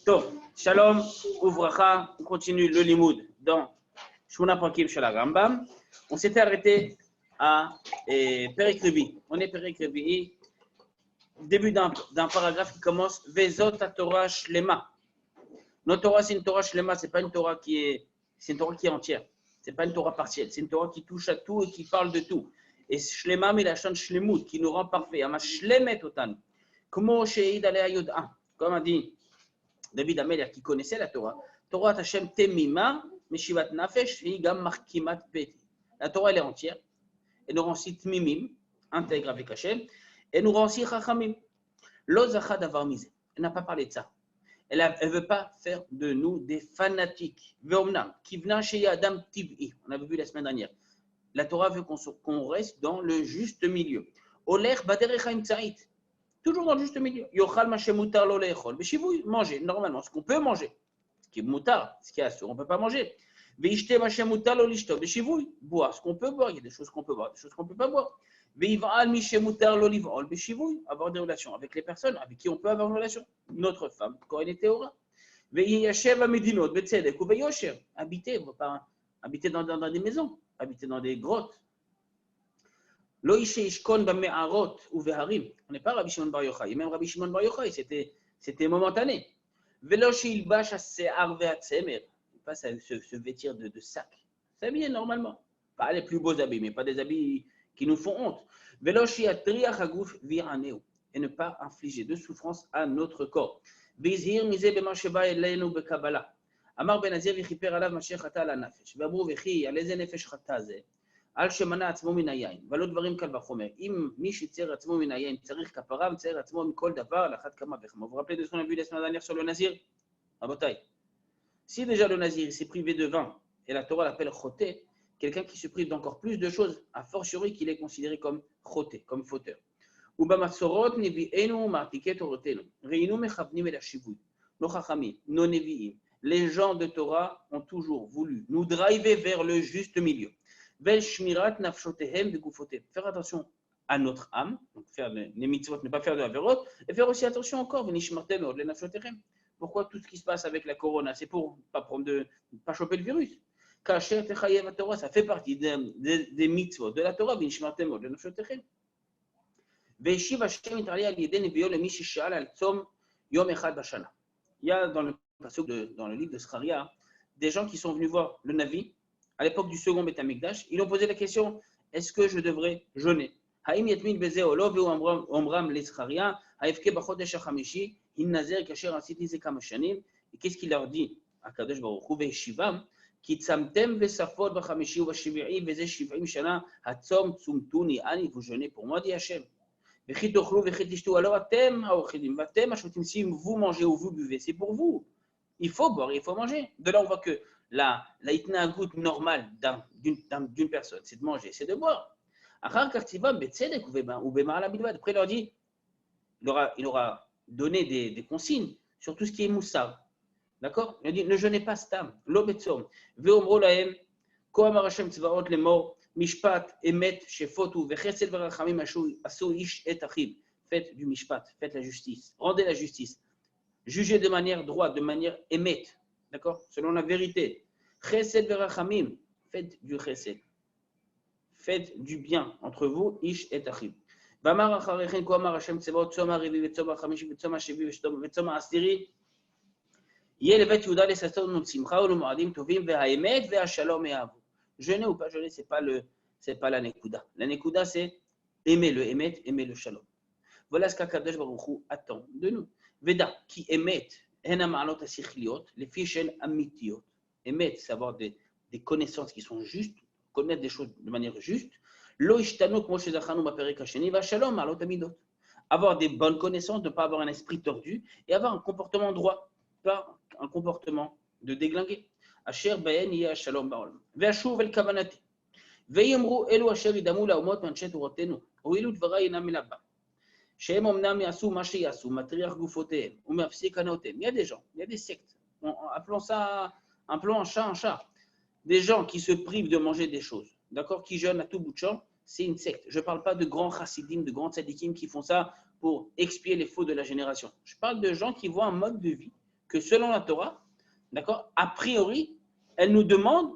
Tov, Shalom, Uvracha, on continue le limoud dans Shmona Prakim Shel Rambam. On s'était arrêté à Perek Revi. On est Perek Revi, début d'un paragraphe qui commence Vezot Torah Shlema. Notre Torah, c'est une Torah Shlema, c'est pas une Torah c'est une Torah qui est entière. C'est pas une Torah partielle, c'est une Torah qui touche à tout et qui parle de tout. Et Shlema, mais la chante Shlemut, qui nous rend parfait. Ama Shlemet Otan. Como Sheid Alea Yod'a. Comme a dit David Amelech, qui connaissait la Torah. Torah Hashem Temima, Meshivat Nafesh, Gam Markimat Peti. La Torah, elle est entière. Elle nous rend aussi Tmimim, intègre avec Hashem. Elle nous rend aussi Chachamim. Lo Zachad Avar Mizeh. Elle n'a pas parlé de ça. Elle ne veut pas faire de nous des fanatiques. Veomna, Kivna Shei Adam Tib'i. On avait vu la semaine dernière. La Torah veut qu'on reste dans le juste milieu. Oler Baderechaim Tzarit. Toujours dans le juste milieu. Yochal Mashem Mutar Lo Leechol. Beshivui, manger, normalement, ce qu'on peut manger. Ce qui est mutar, ce qui est assur, on ne peut pas manger. Veishte Mashem Mutar Lo Lishto. Beshivui, boire, ce qu'on peut boire. Il y a des choses qu'on peut boire, des choses qu'on ne peut pas boire. Veiva'al Mishem Mutar Lo Liv'ol. Beshivui, avoir des relations avec les personnes avec qui on peut avoir une relation. Notre femme, quand elle est théora. Veiyashev Amidinot, Betzedek ou Veyosher. Habiter, on ne va pas habiter dans des maisons, habiter dans des grottes. Lo Ishe Ishkon Bame'arot ou Veharim. On n'est pas Rabbi Shimon Bar Yochai. Et même Rabbi Shimon Bar Yochai, c'était momentané. Velo Sheilbash Se'ar Ve'atzemer. Pas se vêtir de sac. S'habiller normalement. Pas les plus beaux habits, mais pas des habits qui nous font honte. Velo She'atriach Haguf Vi'aneu. Et ne pas infliger de souffrance à notre corps. Vizhir Mize Bema Sheba Elenu Bekabbalah. Amar Ben Azir V'chiper Alav Mashiach Chata Ala Nafesh. V'amru V'chi Al Eze Nefesh Chata Ze. על שמנה עצמו מן היין, ולא דברים קל וחומר. אם מי שצייר עצמו מן היין צריך כפרה, מצייר עצמו מכל דבר, לאחת כמה וכמה. Vous vous rappelez de ce qu'on a vu la semaine dernière sur le nazir? Rabotai. Si déjà le nazir s'est privé de vin, et la Torah l'appelle choté, quelqu'un qui se prive d'encore plus de choses, a fortiori qu'il est considéré comme choté, comme fauteur. ובמסורות נביאנו ומעתיקי תורתנו, ראינו מכוונים אל השיווי, nos chachamim, nos nevi'im, les gens de Torah ont toujours voulu nous driver vers le juste milieu. Faire attention à notre âme, donc faire les mitzvot, ne pas faire de la verrote, et faire aussi attention encore, pourquoi tout ce qui se passe avec la corona, c'est pour pas choper le virus. Ça fait partie des mitzvot de la Torah, il y a dans le livre de Zacharia des gens qui sont venus voir le Navi à l'époque du second Beth Amikdash. Ils ont posé la question, est-ce que je devrais jeûner? Haïm yatmin beze olov omram le Zacharia, haïfke bachodesh hachamishi, in nazer kasher asiti ze kama shanim. Et qu'est-ce qu'il leur dit à Kadosh Baruch Hu ve'shivam, ki tzamtem ve'safot b'chamishi u'b'shiv'i ve'ze shiv'im shana, hatzom tzumtuni ani, vous jeûnez pour moi, dit Hachem. Ve'chi tochlu ve'chi tishtu, alors atem ha'ochidim, vatem ha'shotim, si vous mangez ou vous buvez, c'est pour vous. Il faut boire, il faut manger. De là, on voit que la itnagout normale d'une personne, c'est de manger, c'est de boire. Après, il leur dit, il aura donné des consignes sur tout ce qui est moussar. D'accord? Il a dit, ne jeûnez pas stam, lo betzom, ve'omro lahem, koam harashem tzvaot lemor, mishpat, emet, shefotu, vechesed verachamim asu ish et achim. Faites du mishpat, faites la justice, rendez la justice. Jugez de manière droite, de manière émet, d'accord? Selon la vérité. Chesed verachamim, faites du chesed. Faites du bien entre vous, ish et achim. Vamar acharechen ko amar Hashem tzevot tzom harivi v'tzom hachamishi v'tzom hashevi v'tzom ha'asiri. Yeh levet Yehuda lesasot u'simcha u'lemoadim tovim ve'haemet ve'ashalom e'avu. Jeûner ou pas jeûner, c'est pas la nekuda. La nekuda, c'est aimer le émet, aimer le shalom. Voilà ce qu'Akadosh Baruch Hu attend de nous. Veda, qui émet, hena ma'alot hasichliot, les fiches amitiot. Émettre, c'est avoir des connaissances qui sont justes, connaître des choses de manière juste. Lo ishtanu kmo shezachanu b'perek hasheni v'shalom ma'alot amidot. Avoir des bonnes connaissances, ne pas avoir un esprit tordu et avoir un comportement droit, pas un comportement de déglingué. Asher baen yeh shalom ba'olam. Ve'ashuv el kavanati. Ve'yomru elu asher yidamu la'omot m'anshe torotenu. Ho'ilu dvarai inam elabba. Shehem omnam yasu ma sheyasu, matriach gufotehem, u'mafsik hanaotem. Il y a des gens, il y a des sectes. Appelons un chat. Des gens qui se privent de manger des choses, d'accord, qui jeûnent à tout bout de champ, c'est une secte. Je ne parle pas de grands chassidim, de grands tzadikim qui font ça pour expier les fautes de la génération. Je parle de gens qui voient un mode de vie que selon la Torah, d'accord, a priori, elle nous demande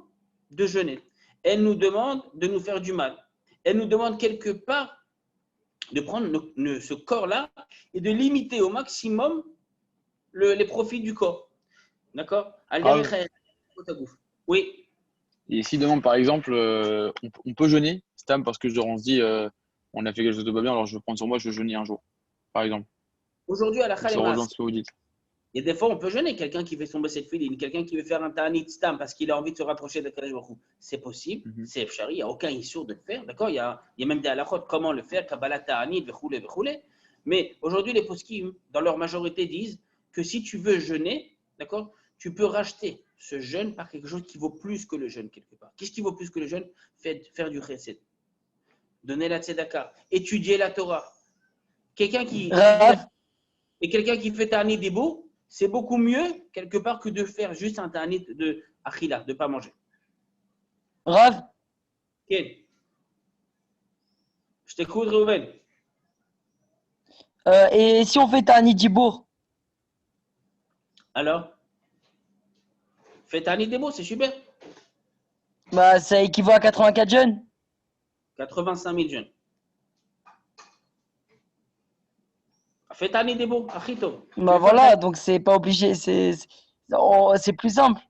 de jeûner. Elle nous demande de nous faire du mal. Elle nous demande quelque part de prendre ce corps-là et de limiter au maximum les profits du corps. D'accord? Oui. Et si demain, par exemple, on peut jeûner, Stam, parce que genre, on se dit, on a fait quelque chose de pas bien, alors je vais prendre sur moi, je vais jeûner un jour, par exemple. Aujourd'hui, à la Ça Khalema, rejoint ce que vous dites. et des fois, on peut jeûner. Quelqu'un qui fait son Besset Filin, quelqu'un qui veut faire un Ta'anit Stam parce qu'il a envie de se rapprocher de Kadosh Baruch Hu. C'est possible, c'est Efshari, il n'y a aucun issue de le faire. D'accord, il y a même des halakhot, comment le faire, Kabbalah Ta'anit, Vechoulé, Vechoulé. Mais aujourd'hui, les poskim, dans leur majorité, disent que si tu veux jeûner, d'accord, tu peux racheter ce jeûne par quelque chose qui vaut plus que le jeûne, quelque part. Qu'est-ce qui vaut plus que le jeûne? Faire du chesed, donner la tzedaka, étudier la Torah. Quelqu'un qui fait Ta'anit Dibou, c'est beaucoup mieux, quelque part, que de faire juste un ta'anit de achila, de ne pas manger. Rav, Ok. Je t'écoute, Reuven. et si on fait Ta'anit Dibour? Alors, fais ta'anit Dibou, c'est super. Bah, ça équivaut à 84 jeunes. 85 000 jeunes. Fais ta'anit Dibou, achito. Bah voilà, donc c'est pas obligé, c'est plus simple.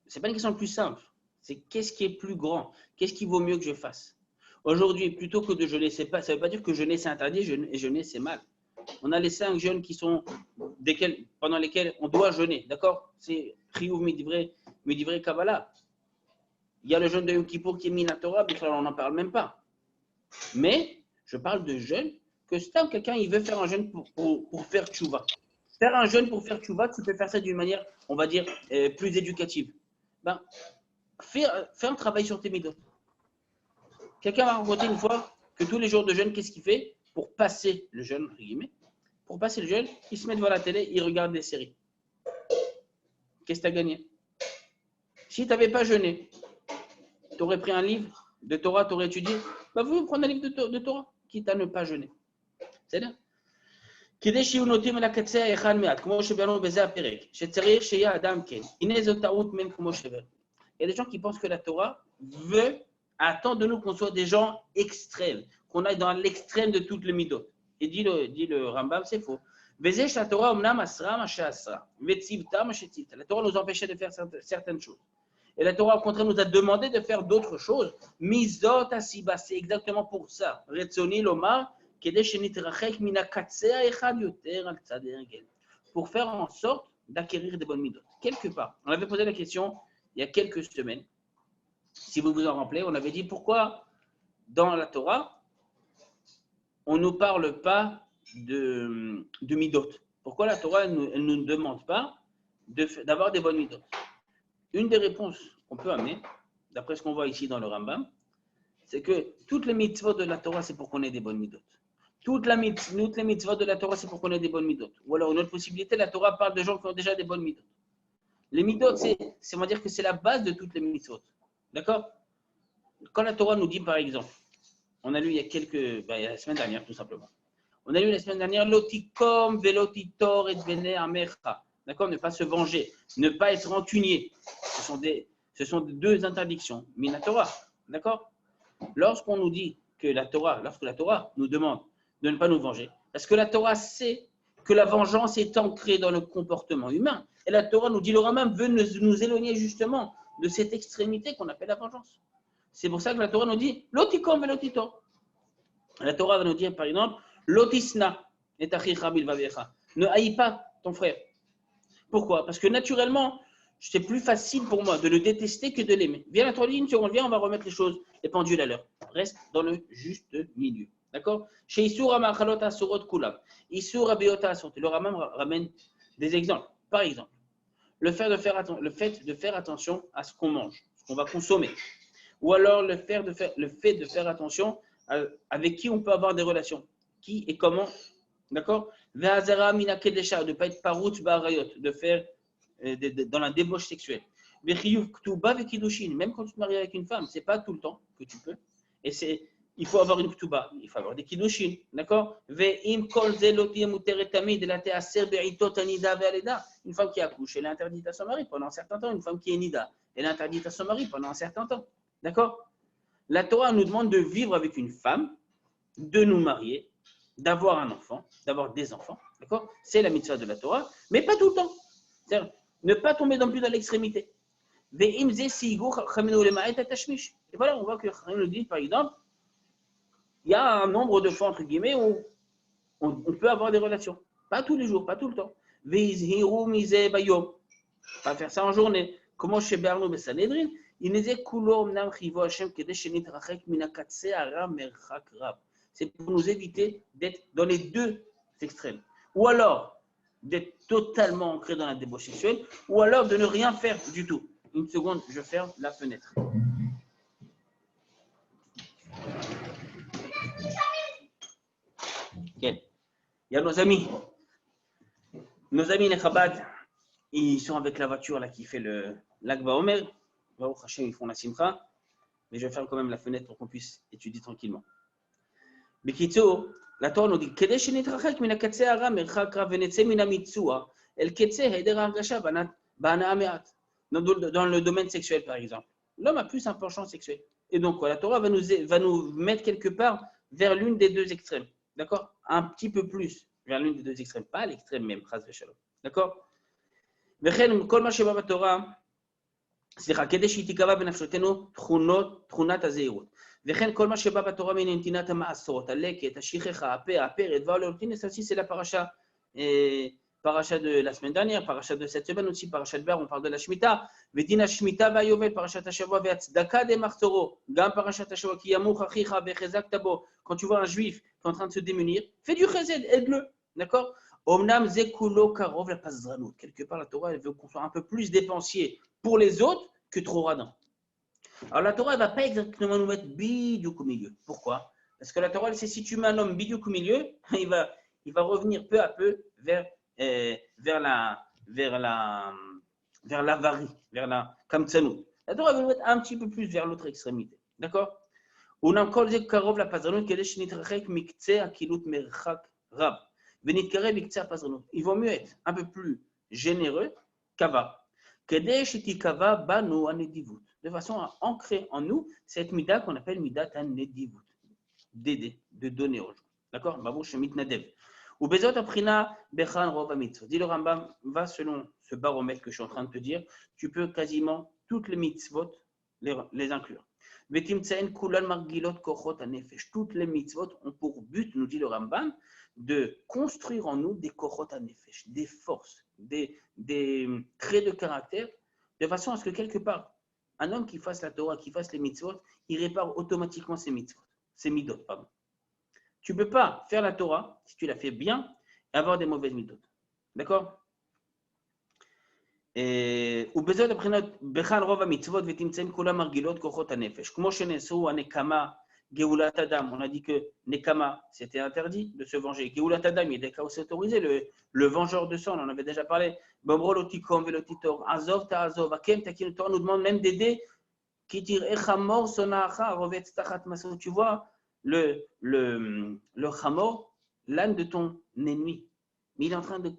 C'est pas une question plus simple. C'est qu'est-ce qui est plus grand? Qu'est-ce qui vaut mieux que je fasse? Aujourd'hui, plutôt que de jeûner, ça ne veut pas dire que jeûner c'est interdit et jeûner c'est mal. On a les 5 jeûnes qui sont pendant lesquels on doit jeûner, d'accord? C'est Chiyuv Midivrei Kabbalah. Il y a le jeûne de Yom Kippour qui est Minatora, mais on n'en parle même pas. Mais je parle de jeûne que si quelqu'un il veut faire un jeûne pour faire tchouva. Faire un jeûne pour faire tchouva, tu peux faire ça d'une manière, on va dire, plus éducative. Ben, fais un travail sur tes midot. Quelqu'un m'a raconté une fois que tous les jours de jeûne, qu'est-ce qu'il fait pour passer le jeûne, entre guillemets? Pour passer le jeûne, il se met devant la télé, il regarde des séries. Qu'est-ce que tu as gagné? Si tu n'avais pas jeûné, tu aurais pris un livre de Torah, tu aurais étudié. Bah, vous prendre un livre de Torah, quitte à ne pas jeûner. C'est là. כדי שיהיו נוטים אל הקצה האחד מעט, כמו שביארנו בזה הפרק, שצריך שיהיה אדם כן. הנה זו טעות מן כמו שבר. Il y a des gens qui pensent que la Torah attend de nous qu'on soit des gens extrêmes, qu'on aille dans l'extrême de toutes les midot. Et dit le Rambam, c'est faux. La Torah nous empêchait de faire certaines choses. Et la Torah, au contraire, nous a demandé de faire d'autres choses. Mizot asiba, c'est exactement pour ça. Retzoni lomar, pour faire en sorte d'acquérir des bonnes midot. Quelque part, on avait posé la question il y a quelques semaines, si vous vous en rappelez, on avait dit pourquoi dans la Torah, on ne nous parle pas de midot. Pourquoi la Torah elle ne nous demande pas d'avoir des bonnes midot? Une des réponses qu'on peut amener, d'après ce qu'on voit ici dans le Rambam, c'est que toutes les mitzvot de la Torah, c'est pour qu'on ait des bonnes midot. Toutes les mitzvot de la Torah, c'est pour qu'on ait des bonnes midot. Ou alors, une autre possibilité, la Torah parle de gens qui ont déjà des bonnes midot. Les midot, on va dire que c'est la base de toutes les mitzvot. D'accord? Quand la Torah nous dit, par exemple, on a lu il y a la semaine dernière, tout simplement. On a lu la semaine dernière, lotikom velotitor et bene amecha. D'accord? Ne pas se venger, ne pas être rancunier. Ce sont deux interdictions. Mina Torah. D'accord? Lorsqu'on nous dit que lorsque la Torah nous demande de ne pas nous venger, parce que la Torah sait que la vengeance est ancrée dans le comportement humain. Et la Torah nous dit, le Rambam veut nous éloigner justement de cette extrémité qu'on appelle la vengeance. C'est pour ça que la Torah nous dit, lotikom velotitor. La Torah va nous dire, par exemple, lotisna et achicha bilvavecha. Ne haïs pas ton frère. Pourquoi? Parce que naturellement, c'est plus facile pour moi de le détester que de l'aimer. Viens la Torah, une seconde, viens, on va remettre les pendules à l'heure. Reste dans le juste milieu. D'accord? Chez Issour Amachalot Asurot Kulam. Issour Abiota Asurt. Le Rambam ramène des exemples. Par exemple, le fait de faire attention à ce qu'on mange, ce qu'on va consommer. Ou alors le fait de faire attention avec qui on peut avoir des relations. Qui et comment. D'accord? Ve'azara mina kedesha, de ne pas être parout ba'arayot, de faire dans la débauche sexuelle. Ve'chiyuv ktuba ve'kidushin, même quand tu te maries avec une femme, ce n'est pas tout le temps que tu peux. Et il il faut avoir une ktuba, il faut avoir des kiddushin, d'accord? Une femme qui accouche, elle est interdite à son mari pendant un certain temps. Une femme qui est nida, elle est interdite à son mari pendant un certain temps, d'accord? La Torah nous demande de vivre avec une femme, de nous marier, d'avoir un enfant, d'avoir des enfants, d'accord? C'est la mitzvah de la Torah, mais pas tout le temps. C'est-à-dire, ne pas tomber non plus dans l'extrémité. Et voilà, on voit que Chachamim nous dit, par exemple, il y a un nombre de fois, entre guillemets, où on peut avoir des relations. Pas tous les jours, pas tout le temps. Pas faire ça en journée. Comment chez Bernou Bessanedrin, c'est pour nous éviter d'être dans les deux extrêmes. Ou alors d'être totalement ancré dans la débauche sexuelle, ou alors de ne rien faire du tout. Une seconde, je ferme la fenêtre. Okay. Il y a nos amis les Chabad, ils sont avec la voiture là qui fait le l'Akba Omer. Baruch Hashem, ils font la simcha, mais je ferme quand même la fenêtre pour qu'on puisse étudier tranquillement. Bekitzo, la Torah nous dit Kedesh nitrachek min hakatse hara merchak rav venetze min hamitzua el ketze heder hargasha bana meat. Dans le domaine sexuel, par exemple, l'homme a plus un penchant sexuel. Et donc, quoi, la Torah va nous mettre quelque part vers l'une des deux extrêmes. D'accord? Un petit peu plus vers l'une des deux extrêmes, pas l'extrême même, chas v'shalom. D'accord? וכן, כל מה שבא בתורה, כדי שהיא תיקבע בנפשותנו תכונת הזהירות. וכן, כל מה שבא בתורה מנתינת המעשרות, הלקט, השכחה, הפה, הפרד, והאולולטין, ça aussi c'est la paracha de la semaine dernière, paracha de cette semaine aussi, paracha de Ber, on parle de la Shemitah, ודין השמיטה והיובל, פרשת השבוע, והצדקה דמחסורו, גם פרשת השבוע, כי ימוך אחיך וחזקת בו. Quand tu vois un juif qui est en train de se démunir, fais du chesed, aide-le, d'accord? Omnam zekulo karov la pazranut. Quelque part, la Torah, elle veut qu'on soit un peu plus dépensier pour les autres que trop radin. Alors, la Torah, elle ne va pas exactement nous mettre bidiouk au milieu. Pourquoi? Parce que la Torah, elle sait si tu mets un homme bidiouk au milieu, il va revenir peu à peu vers l'avarie, vers la kamtsanout. La Torah, elle va nous mettre un petit peu plus vers l'autre extrémité. D'accord? Omnam kol zek karov la pazranut, kedesh nitrachek mikce akilut merchak rab. Il vaut mieux être un peu plus généreux qu'ava. De façon à ancrer en nous cette mida qu'on appelle midat anedivut, d'aider, de donner aux gens. D'accord? Babouche mitnadev. Ou bezot aprina bechan rov mitzvot. Dit le Rambam, va selon ce baromètre que je suis en train de te dire, tu peux quasiment toutes les mitzvot les inclure. Toutes les mitzvot ont pour but, nous dit le Rambam, de construire en nous des kochot hanefesh, des forces, des traits de caractère, de façon à ce que quelque part, un homme qui fasse la Torah, qui fasse les mitzvot, il répare automatiquement ses mitzvot, ses midot, pardon. Tu ne peux pas faire la Torah, si tu la fais bien, et avoir des mauvaises midot. D'accord? ובזאת הבחינת בכאן רוב המצוות ותמצאים כולם מרגילות כוחות הנפש. כמו שנאסרו הנקמה, גאולת אדם, on a dit que nekama c'était interdit de se venger. גאולת אדם, il y a des cas où c'est autorisé, le vengeur de sang, on en avait déjà parlé. באומרו לא תיקום ולא תיטור, עזוב תעזוב, הקם תקין, le Torah nous demande même d'aider, כי תראה חמור שונאך רובץ תחת משאו. Tu vois le chamor, l'âne de ton ennemi, mais il est en train de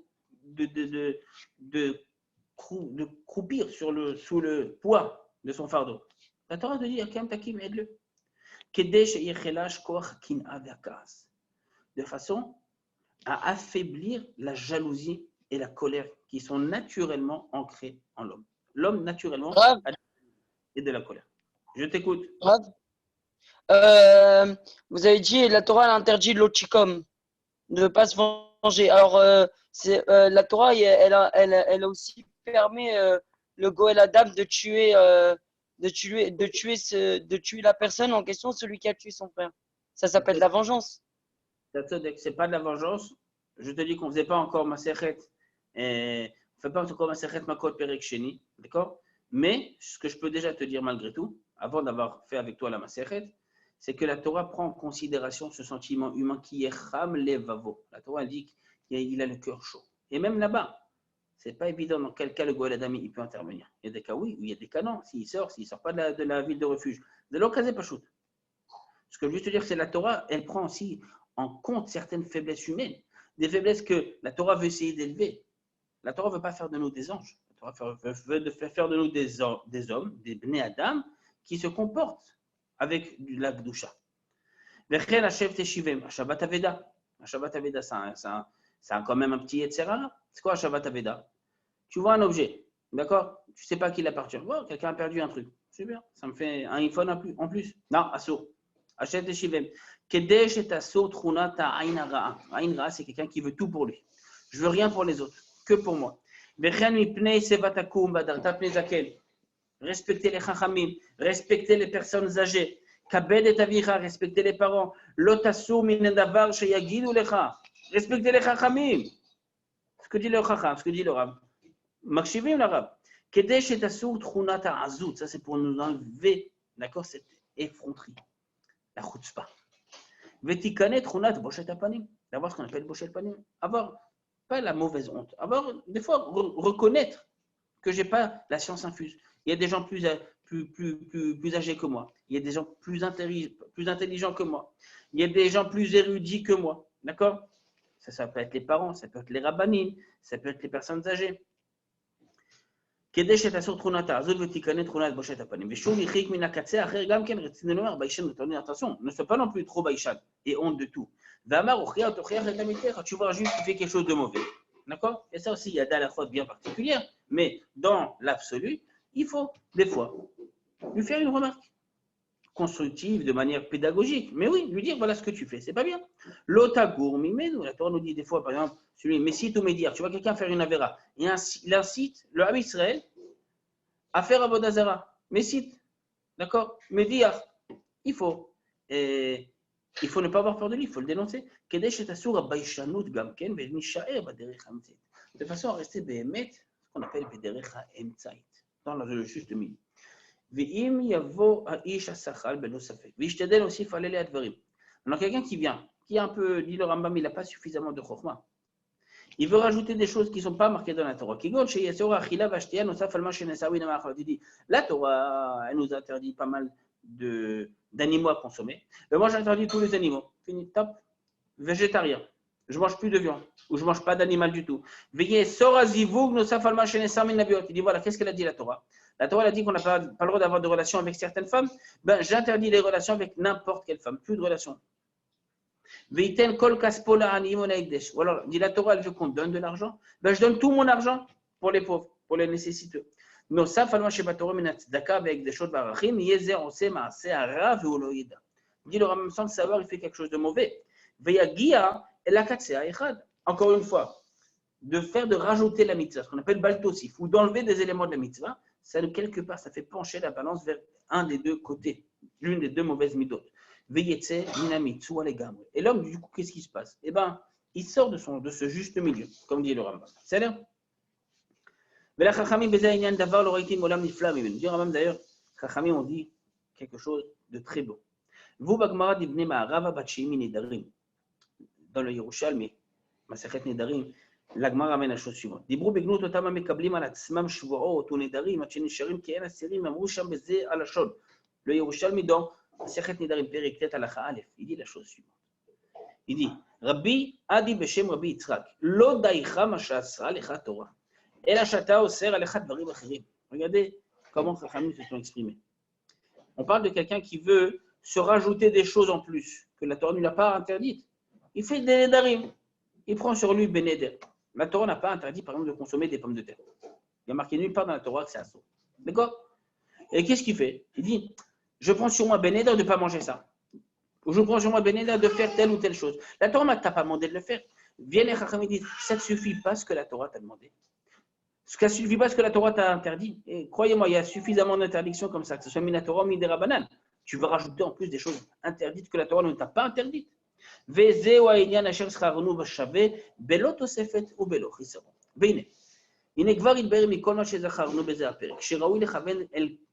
croupir sous le poids de son fardeau. La Torah te dit, Akem Takim, aide-le. De façon à affaiblir la jalousie et la colère qui sont naturellement ancrées en l'homme. L'homme, naturellement, a de la colère. Je t'écoute. Vous avez dit, la Torah elle interdit l'otikom, de ne pas se venger. Alors, la Torah, elle a aussi permet le Goël Adam de tuer la personne en question, celui qui a tué son frère. Ça s'appelle la vengeance. C'est pas de la vengeance. Je te dis qu'on ne faisait pas encore Masechet. On ne fait pas encore Masechet Makot Perek Sheni. D'accord? Mais ce que je peux déjà te dire malgré tout, avant d'avoir fait avec toi la Masechet, c'est que la Torah prend en considération ce sentiment humain qui est Cham Levavo. La Torah dit qu'il a le cœur chaud. Et même là-bas, ce n'est pas évident dans quel cas le Goël Adam il peut intervenir. Il y a des cas oui, il y a des cas non. S'il sort pas de la ville de refuge. De l'occasion pas shoot. Ce que je veux te dire, c'est que la Torah, elle prend aussi en compte certaines faiblesses humaines, des faiblesses que la Torah veut essayer d'élever. La Torah ne veut pas faire de nous des anges. La Torah veut faire de nous des hommes, des Bnei Adam, qui se comportent avec la Gdusha. Vechen Hashem Teshivem, Shabbat Aveda. Shabbat Aveda, c'est quand même un petit Yetzerara. C'est quoi Shabbat Aveda? Tu vois un objet, d'accord? Tu ne sais pas qui l'appartient. Oh, quelqu'un a perdu un truc. C'est bien, ça me fait un iPhone en plus. Non, assour. Hashem Teshivem. Kedesh et assour trunata aïn ra'a. Aïn ra'a, c'est quelqu'un qui veut tout pour lui. Je veux rien pour les autres, que pour moi. Respectez les chachamim, respectez les personnes âgées. Kabed et avicha, respectez les parents. Lotassou min davar sheyagidu lecha. Respectez les chachamim. Ce que dit le chacham, ce que dit le rab. Makshivim le rab. Kedesh et assour trunata azout. Ça, c'est pour nous enlever, d'accord, cette effronterie, la chutzpah. Vetikane trunat boshet apanim. D'avoir ce qu'on appelle boshet panim. Avoir pas la mauvaise honte. Avoir, des fois, reconnaître que je n'ai pas la science infuse. Il y a des gens plus âgés que moi. Il y a des gens plus intelligents que moi. Il y a des gens plus érudits que moi. D'accord? Ça peut être les parents, ça peut être les rabbanim, ça peut être les personnes âgées. Attention, ne sois pas non plus trop baïchan et honte de tout. Tu vois juste qu'il fait quelque chose de mauvais. D'accord? Et ça aussi, il y a des fautes bien particulières, mais dans l'absolu, il faut des fois lui faire une remarque constructive de manière pédagogique. Mais oui, lui dire voilà ce que tu fais, c'est pas bien. L'otagour mimenu, la Torah nous dit des fois, par exemple, celui Messit ou Médir, tu vois quelqu'un faire une avéra, et il incite le Ham Israël à faire Avodah Zara. Messit, d'accord? Médir, il faut ne pas avoir peur de lui, il faut le dénoncer. De façon à rester béhémet, ce qu'on appelle Bederech HaEmtzait, dans le juste milieu. Alors quelqu'un qui vient, qui est un peu, dit le Rambam, il n'a pas suffisamment de chokhmah. Il veut rajouter des choses qui ne sont pas marquées dans la Torah. La Torah, elle nous interdit pas mal d'animaux à consommer. Mais moi, j'interdis tous les animaux. Fini, top. Végétarien. Je ne mange plus de viande. Ou je ne mange pas d'animal du tout. Il dit voilà, qu'est-ce qu'elle a dit la Torah? La Torah a dit qu'on n'a pas le droit d'avoir de relations avec certaines femmes. Ben, j'interdis les relations avec n'importe quelle femme. Plus de relations. Ou alors, dit la Torah, elle veut qu'on donne de l'argent. Ben, je donne tout mon argent pour les pauvres, pour les nécessiteux. Dit le Rambam, sans le savoir, il fait quelque chose de mauvais. Encore une fois, de rajouter la mitzvah, ce qu'on appelle baltosif, ou d'enlever des éléments de la mitzvah, ça, quelque part, ça fait pencher la balance vers un des deux côtés, l'une des deux mauvaises midotes. Et l'homme, du coup, qu'est-ce qui se passe? Eh bien, il sort de ce juste milieu, comme dit le Rambam. C'est là. D'ailleurs, Chachamim ont dit quelque chose de très beau. Vous, Bagmara d'Ibn Ma'arava Batshimi Nedarim, dans le Yerushalmi, Masechet Nedarim, l'Agmara amène la chose suivante. Dibru begnout otam mekablim al atzmam shvuot u nedarim at shenisharim ki en asirim amru sham beze alashon. Le Yerushalmi dans Masechet Nedarim Periktet Halacha Aleph, il dit la chose suivante. Il dit Rabbi Adi Beshem Rabbi Yitzchak, lo daicha ma she'asra lecha Torah, ela shata oser alecha dvarim achirim. Regardez comment les Chachamim se sont exprimés. On parle de quelqu'un qui veut se rajouter des choses en plus, que la Torah ne lui a pas interdites. Il fait des nedarim. Il prend sur lui beneder. La Torah n'a pas interdit, par exemple, de consommer des pommes de terre. Il y a marqué nulle part dans la Torah que c'est assaut. D'accord? Et qu'est-ce qu'il fait? Il dit, je prends sur moi beneder de ne pas manger ça. Ou je prends sur moi beneder de faire telle ou telle chose. La Torah ne t'a pas demandé de le faire. Viens les Chachamim disent, ça ne suffit pas ce que la Torah t'a demandé. Ça ne suffit pas ce que la Torah t'a interdit. Et croyez-moi, il y a suffisamment d'interdictions comme ça, que ce soit Minatora ou Midera Tu vas rajouter en plus des choses interdites que la Torah ne t'a pas interdites. וזהו העניין אשר שכרנו בשווה בלא תוספת ובלא חיסרון. והנה, כבר התברר מכל מה שזכרנו בזה הפרק, שראוי לכוון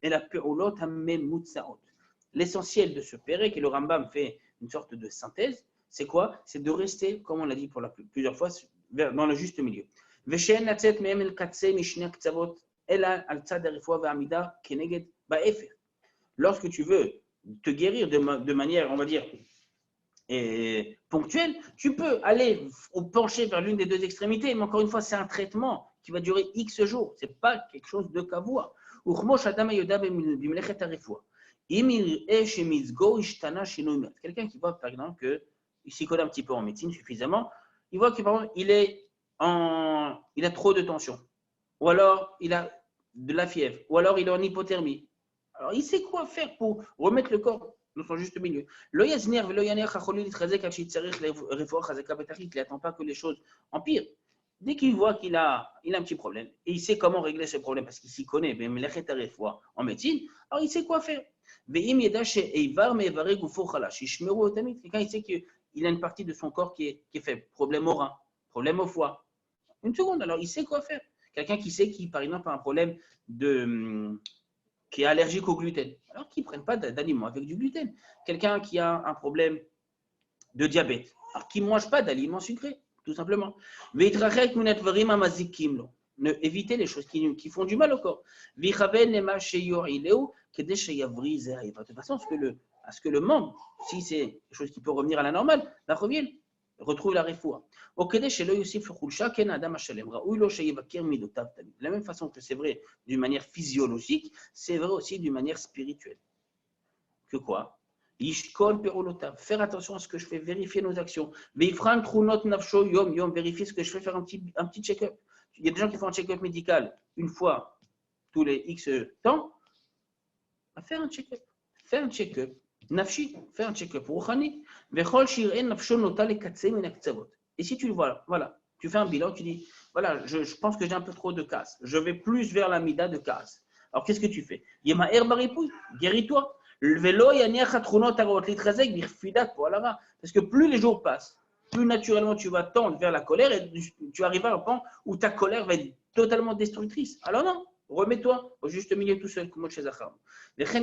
אל הפעולות הממוצעות. L'essentiel de ce pérec, et le Rambam fait une sorte de synthèse, c'est quoi? C'est de rester, comme on l'a dit plusieurs fois, dans le juste milieu. ושאין לצאת מהם אל קצה משני הקצוות, אלא על צד הרפואה והעמידה כנגד בהפך. Lorsque tu veux te guérir de manière, on va dire, ponctuelle, tu peux aller ou pencher vers l'une des deux extrémités, mais encore une fois, c'est un traitement qui va durer X jours. Ce n'est pas quelque chose de kavua. Quelqu'un qui voit, par exemple, qu'il s'y connaît un petit peu en médecine suffisamment, il voit que, par exemple, il a trop de tension, ou alors il a de la fièvre, ou alors il est en hypothermie. Alors, il sait quoi faire pour remettre le corps dans son juste milieu. Il n'attend pas que les choses empirent. Dès qu'il voit qu'il a un petit problème, et il sait comment régler ce problème, parce qu'il s'y connaît, en médecine, alors il sait quoi faire. Quelqu'un il sait qu'il a une partie de son corps qui est faible, problème au rein, problème au foie. Une seconde, alors il sait quoi faire. Quelqu'un qui sait qu'il, par exemple, a un problème qui est allergique au gluten, alors qu'ils ne prennent pas d'aliments avec du gluten. Quelqu'un qui a un problème de diabète, alors qu'il ne mange pas d'aliments sucrés, tout simplement. Éviter les choses qui font du mal au corps. De toute façon, à ce que le membre, si c'est quelque chose qui peut revenir à la normale, revienne, retrouve la réfoua. De la même façon que c'est vrai d'une manière physiologique, c'est vrai aussi d'une manière spirituelle. Que quoi? Faire attention à ce que je fais, vérifier nos actions. Vérifier ce que je fais, faire un petit check-up. Il y a des gens qui font un check-up médical une fois tous les X temps. Faire un check-up. Faire un check-up. Nafshi, faire un check-up. Rouhani. Et si tu le vois, voilà, tu fais un bilan, tu dis, voilà, je pense que j'ai un peu trop de casse. Je vais plus vers la mida de casse. Alors, qu'est-ce que tu fais? Guéris-toi. Parce que plus les jours passent, plus naturellement tu vas tendre vers la colère et tu arriveras à un point où ta colère va être totalement destructrice. Alors non, remets-toi au juste milieu tout seul, comme chez Zachar. Tu sais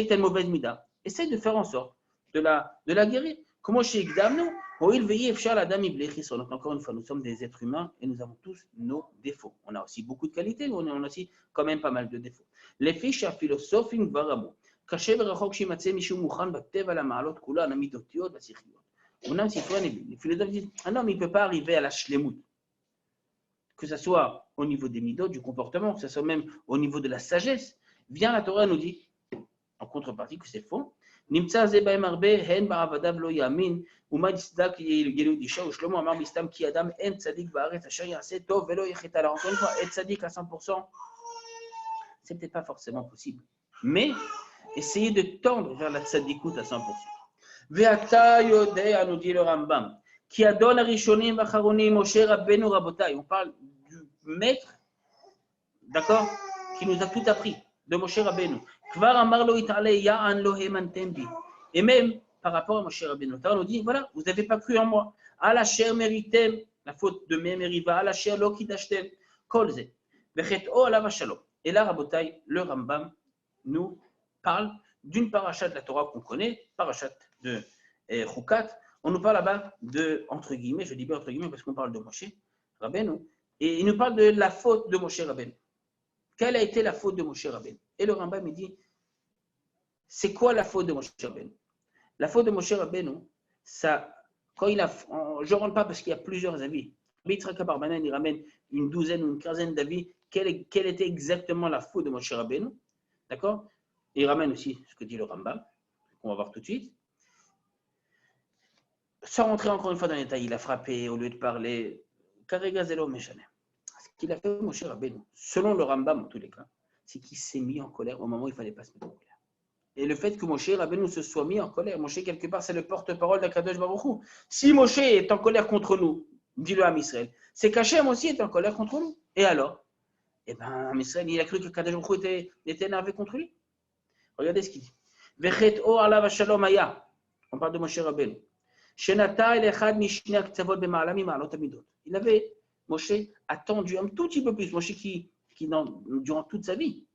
que tu as une mauvaise mida. Essaye de faire en sorte de la guérir. Comment chez Igdamno, encore une fois, nous sommes des êtres humains et nous avons tous nos défauts. On a aussi beaucoup de qualités, mais on a aussi quand même pas mal de défauts. Les fiches philosophes, קשה ורחוק שימצא מישהו מוכן בטבע למעלות כולן, המידותיות והשכליות. אומנם ספרי הנביאים, les philosophes disent, un homme, il ne peut pas arriver à la shlemut. Que ce soit au niveau des midot, du comportement, que ce soit même au niveau de la sagesse. Vient la Torah nous dit, en contrepartie, que c'est faux. נמצא זה בהם הרבה, הן בעבדיו לא יאמין, ומה יצדק ילוד אישה, ושלמה אמר בסתם כי אדם אין צדיק בארץ, אשר יעשה טוב ולא יחטא. Alors encore une fois, être sadique à 100%, c'est peut-être pas forcément possible. Mais essayez de tendre vers la tzadikout à 100%. Ve'ata yodea, nous dit le Rambam, qui adon arishonim vacharonim, Moshe Rabbeinu Rabotai. On parle du maître, d'accord, qui nous a tout appris, de Moshe Rabbeinu. Kvar amar lo it'alei ya'an lo hemantem bi. Et même par rapport à Moshe Rabbeinu, on nous dit, voilà, vous n'avez pas cru en moi. Al asher meritem, la faute de Meriva, al asher lo kidashtem, kol ze. Vechet'o alav shalom. Et là, Rabotai, le Rambam nous parle d'une paracha de la Torah qu'on connaît, paracha de Chukat. On nous parle là-bas de, entre guillemets, je dis bien entre guillemets parce qu'on parle de Moshe Rabbeinu, et il nous parle de la faute de Moshe Rabbeinu. Quelle a été la faute de Moshe Rabbeinu? Et le Rambam me dit, c'est quoi la faute de Moshe Rabbeinu? La faute de Moshe Rabbeinu, ça, quand il a, je ne rentre pas parce qu'il y a plusieurs avis. Yitzhak Barbanan, il ramène une douzaine ou une quinzaine d'avis. Quelle était exactement la faute de Moshe Rabbeinu? D'accord? Et il ramène aussi ce que dit le Rambam, qu'on va voir tout de suite. Sans rentrer encore une fois dans les détails, il a frappé au lieu de parler. Karega Zelo Meshane. Ce qu'il a fait Moshe Rabbeinu, selon le Rambam en tous les cas, c'est qu'il s'est mis en colère au moment où il ne fallait pas se mettre en colère. Et le fait que Moshe Rabbeinu se soit mis en colère, Moshe quelque part c'est le porte-parole d'Akadosh Baruch Hu. Si Moshe est en colère contre nous, dit le Ham Israël, c'est qu'Hachem aussi est en colère contre nous. Et alors? Eh bien, Ham Israël, il a cru que Akadosh Baruch Hu était énervé contre lui. Regardez ce qu'il dit. Vechet'o alav shalom haya. On parle de Moshe Rabbeinu. Shenata el echad mishne aktzavot b'ma'ala mima'alot hamidot. Il avait, Moshe, attendu un tout petit peu plus. Moshe qui durant toute sa vie,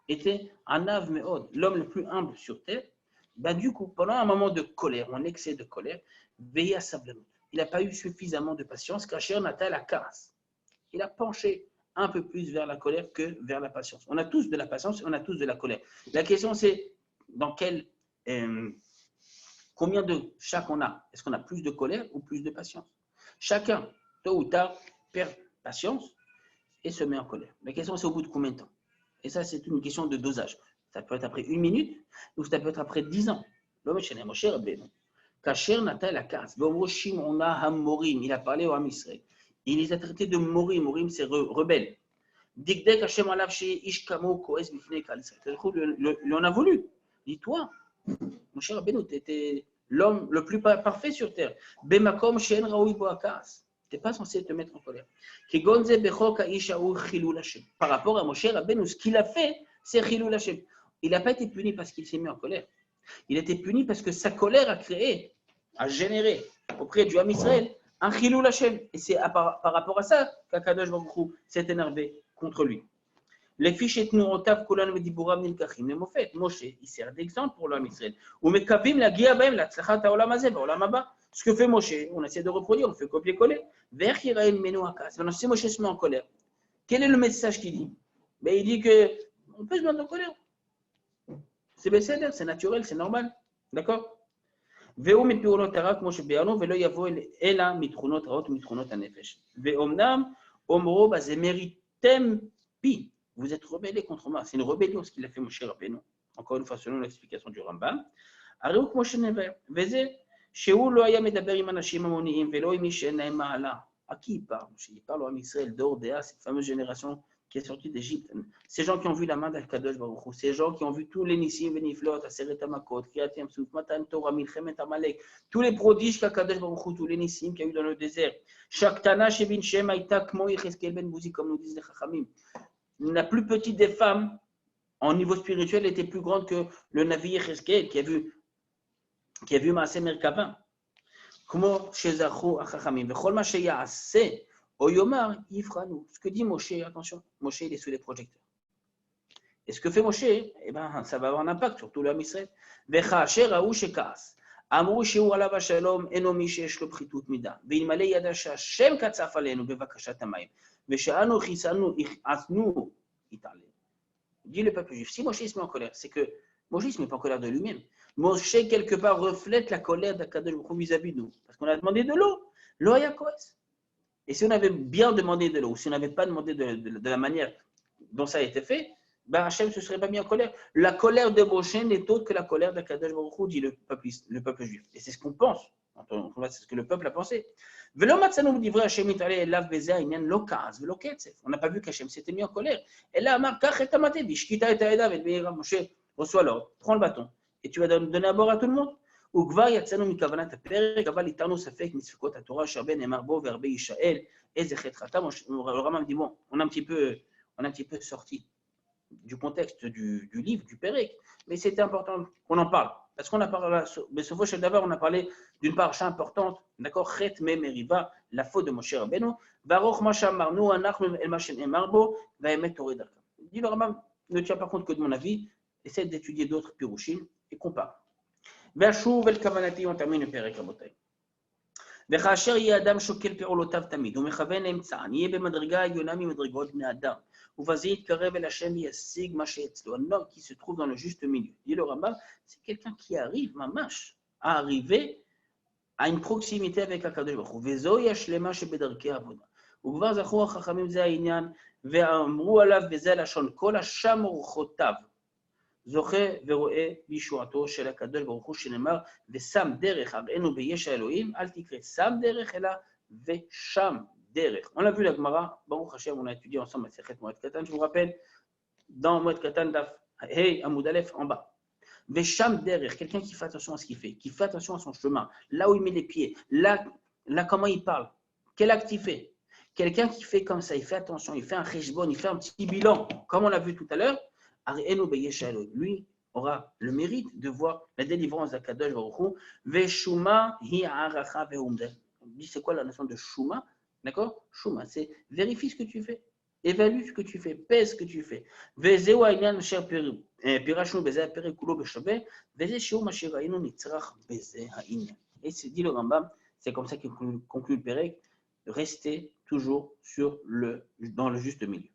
était un av me'od, l'homme le plus humble sur terre. Ben, du coup, pendant un moment de colère, un excès de colère, veillez à sablanut. Il n'a pas eu suffisamment de patience, car Nata la casse. Il a penché un peu plus vers la colère que vers la patience. On a tous de la patience, on a tous de la colère. La question, c'est dans combien de chaque on a? Est-ce qu'on a plus de colère ou plus de patience? Chacun, tôt ou tard, perd patience et se met en colère. La question, c'est au bout de combien de temps? Et ça, c'est une question de dosage. Ça peut être après 1 minute ou ça peut être après 10 ans. Kacher Natal la casse. On a Hamorim. Il a parlé au Ham Israël. Il les a traités de Morim. Morim, c'est rebelle. Dikdek Hashem Alav Shei Ish Kamo Koes Bifnei Kal Israël. Il en a voulu. Dis-toi, mon cher Rabbeinu, tu étais l'homme le plus parfait sur terre. Bemakom Shen Raoui Boakas. Tu n'es pas censé te mettre en colère. Par rapport à Moshe Rabbeinu, ce qu'il a fait, c'est Chilul Hashem. Il n'a pas été puni parce qu'il s'est mis en colère. Il a été puni parce que sa colère a généré auprès du Ham Israël un Chilul Hashem. Et c'est par rapport à ça qu'Akadosh Baruch Hu s'est énervé contre lui. Les fiches et Tnurotav Kolan Mediburam Nilkachim. Le Mofet, Moshe, il sert d'exemple pour le Ham Israël. Ou Mekavim la Giabaim la Tzlachat Haolam Hazeh Baolam Haba. Ce que fait Moshe, on essaie de reproduire, on fait copier-coller. Vers Kiraïm Menu Akas. Maintenant, si Moshe se met en colère, quel est le message qu'il dit? Ben, il dit qu'on peut se mettre en colère. C'est bécéder, c'est naturel, c'est normal. D'accord? Veo mipirunot harak Moshe be'ano velo yavo ela mitrunot raot mitrunot hanefesh. Ve'omnam omro bazemeritem pi. Vous êtes rebellés contre moi. C'est une rébellion ce qu'il a fait Moshe Rabbeinu. Encore une fois, selon l'explication du Rambam. Areuk Moshe never. Veze sheu lo haya medaber im anashim amoniim velo im ish en lahem ma'ala. À qui il parle? Il parle au Ham Israël d'Ordéa, cette fameuse génération qui est sortie d'Égypte. Ces gens qui ont vu la main d'Al-Kadosh Baruch Hu, ces gens qui ont vu tous les Nissim, Veniflot, Aseret Hamakot, Kriyat Yamsuf, Matan Torah, Milchemet Amalek, tous les prodiges qu'Al-Kadosh Baruch Hu, tous les Nissim qu'il y a eu dans le désert. Shaktana Shebin Shem Aïta Kmo Yecheskel Ben Bouzi, comme nous disent les Chachamim. La plus petite des femmes, en niveau spirituel, était plus grande que le Navi Yecheskel qui a vu Maaseh Merkavim. Como Shezachu Achachamim. Vechol Ma Sheyaseh. Oyomar, Yifranu. Ce que dit Moshe, attention, Moshe il est sous les projecteurs. Et ce que fait Moshe, eh ben, ça va avoir un impact sur tout le Ham Israël. Vechacher Raou Shekas. Amru Sheu Alav Shalom Eno Mi Sheyesh Lo Pritut Mida. Ve'ilmale Yada Hashem Katzaf Aleinu Bevakashat Hamayim. Ve'she'anu Chisanu Asnu Itale. Dit le peuple juif. Si Moshe se met en colère, c'est que Moshe ne se met pas en colère de lui-même. Moshe, quelque part, reflète la colère d'Akadosh Baruch Hu vis-à-vis de nous. Parce qu'on a demandé de l'eau. L'eau a Koes. Et si on avait bien demandé de l'eau, ou si on n'avait pas demandé de la manière dont ça a été fait, ben Hachem ne se serait pas mis en colère. La colère de Moshe n'est autre que la colère d'Akadosh Baruch Hu, dit le peuple juif. Et c'est ce qu'on pense. C'est ce que le peuple a pensé. On n'a pas vu qu'Hachem s'était mis en colère. Et là, Moshe reçoit l'ordre, prends le bâton, et tu vas donner à bord à tout le monde. וכבר יצאנו מכוונת הפרק, אבל איתרנו ספק מספקות התורה שהרבה נאמר בו והרבה יישאל, איזה חטא חטא. Le Rambam dit bon, on a un petit peu sorti du contexte du livre, du Pérec, mais c'était important qu'on en parle. Parce qu'on a parlé, mais ce fois d'abord, on a parlé d'une paracha importante, d'accord, Chet Me Meriva, la faute de Moshe Rabbeinu, Baruch Ma Shamarnu, Anachnu El Ma Shenemar Bo, Vaemet Torah Darka. Dit le Rambam, ne tiens pas compte que de mon avis, essaie d'étudier d'autres pirouchim et compare. והשוב אל כוונתי, on termine le פרק, רבותיי. וכאשר יהיה אדם שוקל פעולותיו תמיד, ומכוון לאמצען, יהיה במדרגה העליונה ממדרגות בני אדם, ובזה יתקרב אל השם וישיג מה שאצלו. Un homme qui se trouve dans le juste milieu. Dit le Rambam, c'est quelqu'un qui arrive, mamash, à arriver à une proximité avec הקדוש ברוך הוא. וזוהי השלמה שבדרכי העבודה. וכבר זכו החכמים זה העניין, ואמרו עליו בזה לשון, כל השם אורחותיו. זוכה ורואה בישועתו של הקדוש ברוך הוא שנאמר ושם דרך הראינו ביש האלוהים, אל תקרא שם דרך אלא ושם דרך. On l'a vu la Gemara, Baruch Hashem, on a étudié ensemble à Sechet Moed Katan, je vous rappelle, dans Moed Katan Daf Hey Amoud Aleph en bas. Vesham derech, quelqu'un qui fait attention à ce qu'il fait, qui fait attention à son chemin, là où il met les pieds, là comment il parle, quel acte il fait. Quelqu'un qui fait comme ça, il fait attention, il fait un cheshbon, il fait un petit bilan, comme on l'a vu tout à l'heure. Lui aura le mérite de voir la délivrance d'Akadosh Baruch Hu. Veshuma hi ha'aracha ve'umdeh. C'est quoi la notion de shuma? D'accord? Shuma, c'est vérifie ce que tu fais, évalue ce que tu fais, pèse ce que tu fais. Vezeu ha'inyan asher pirashnu beze ha'perek kulo b'shaveh, veze shiur ma sherainu nitzrach beze ha'inyan. Et c'est dit le Rambam, c'est comme ça qu'il conclut le Perek, restez toujours dans le juste milieu.